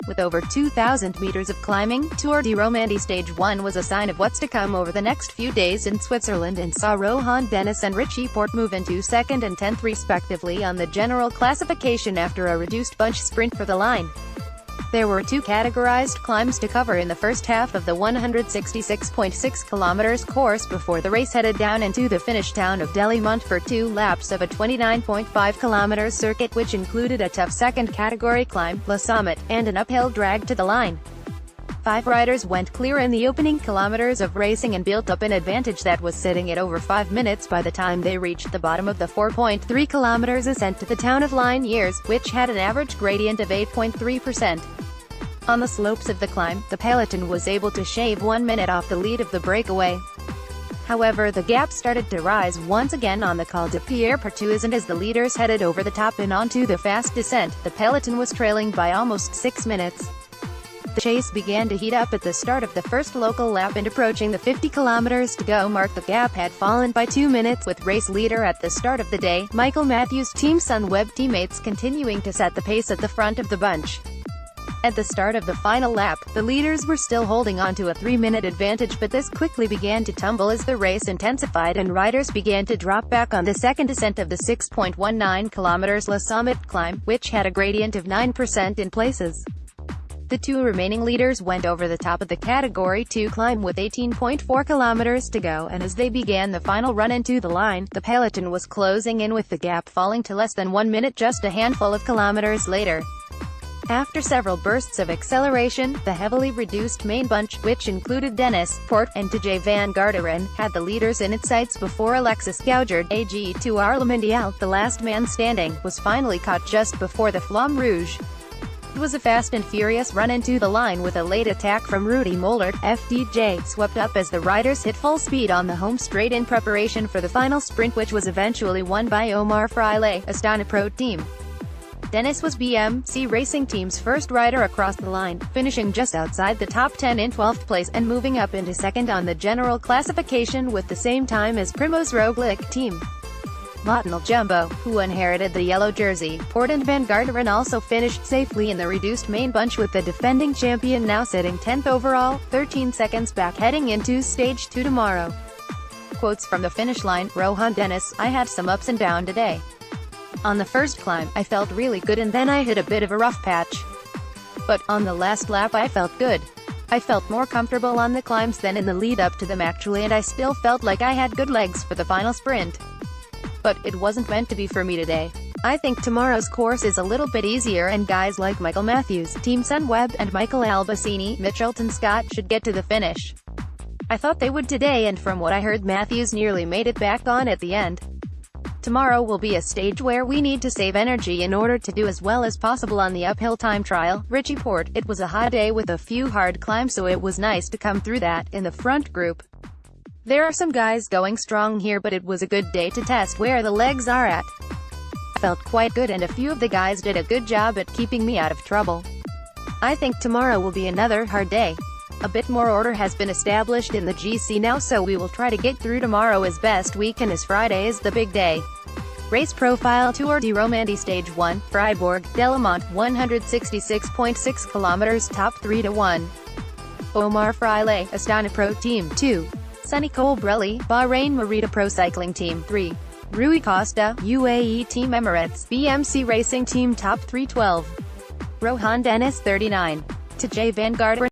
With over 2,000 meters of climbing, Tour de Romandie Stage 1 was a sign of what's to come over the next few days in Switzerland and saw Rohan Dennis and Richie Porte move into 2nd and 10th respectively on the general classification after a reduced bunch sprint for the line. There were 2 categorized climbs to cover in the first half of the 166.6 kilometers course before the race headed down into the Finnish town of Delémont for 2 laps of a 29.5 kilometers circuit which included a tough second category climb, La Summit, and an uphill drag to the line. 5 riders went clear in the opening kilometers of racing and built up an advantage that was sitting at over 5 minutes by the time they reached the bottom of the 4.3 kilometers ascent to the town of Lignières, which had an average gradient of 8.3%. On the slopes of the climb, the peloton was able to shave 1 minute off the lead of the breakaway. However, the gap started to rise once again on the Col de Pierre Pertuis, and as the leaders headed over the top and onto the fast descent, the peloton was trailing by almost 6 minutes. The chase began to heat up at the start of the first local lap, and approaching the 50 kilometers to go mark, the gap had fallen by 2 minutes, with race leader at the start of the day, Michael Matthews' Team Sunweb teammates continuing to set the pace at the front of the bunch. At the start of the final lap, the leaders were still holding on to a 3-minute advantage, but this quickly began to tumble as the race intensified and riders began to drop back on the second descent of the 6.19 kilometers La Summit climb, which had a gradient of 9% in places. The 2 remaining leaders went over the top of the Category 2 climb with 18.4 kilometers to go, and as they began the final run into the line, the peloton was closing in, with the gap falling to less than 1 minute just a handful of kilometers later. After several bursts of acceleration, the heavily reduced main bunch, which included Dennis, Porte, and Tejay van Garderen, had the leaders in its sights before Alexis Goujard, AG2R Le Mondial, the last man standing, was finally caught just before the Flamme Rouge. It was a fast and furious run into the line, with a late attack from Rudy Mollert, FDJ, swept up as the riders hit full speed on the home straight in preparation for the final sprint, which was eventually won by Omar Fraile, Astana Pro Team. Dennis was BMC Racing Team's first rider across the line, finishing just outside the top 10 in 12th place and moving up into 2nd on the general classification with the same time as Primoz Roglic Team. Motinal Jumbo, who inherited the yellow jersey, Porte and Van Garderen also finished safely in the reduced main bunch, with the defending champion now sitting 10th overall, 13 seconds back heading into Stage 2 tomorrow. Quotes from the finish line: Rohan Dennis, I had some ups and downs today. On the first climb, I felt really good, and then I hit a bit of a rough patch. But on the last lap I felt good. I felt more comfortable on the climbs than in the lead up to them actually, and I still felt like I had good legs for the final sprint. But it wasn't meant to be for me today. I think tomorrow's course is a little bit easier, and guys like Michael Matthews, Team Sunweb, and Michael Albacini, Mitchelton Scott should get to the finish. I thought they would today, and from what I heard, Matthews nearly made it back on at the end. Tomorrow will be a stage where we need to save energy in order to do as well as possible on the uphill time trial. Richie Porte, it was a hot day with a few hard climbs, so it was nice to come through that in the front group. There are some guys going strong here, but it was a good day to test where the legs are at. I felt quite good, and a few of the guys did a good job at keeping me out of trouble. I think tomorrow will be another hard day. A bit more order has been established in the GC now, so we will try to get through tomorrow as best we can, as Friday is the big day. Race profile: Tour de Romandie Stage 1, Fribourg, Delémont, 166.6 kilometers, top 3 to 1. Omar Fraile, Astana Pro Team 2. Sonny Colbrelli, Bahrain Merida Pro Cycling Team 3. Rui Costa, UAE Team Emirates, BMC Racing Team top 312. Rohan Dennis 39. Tejay van Garderen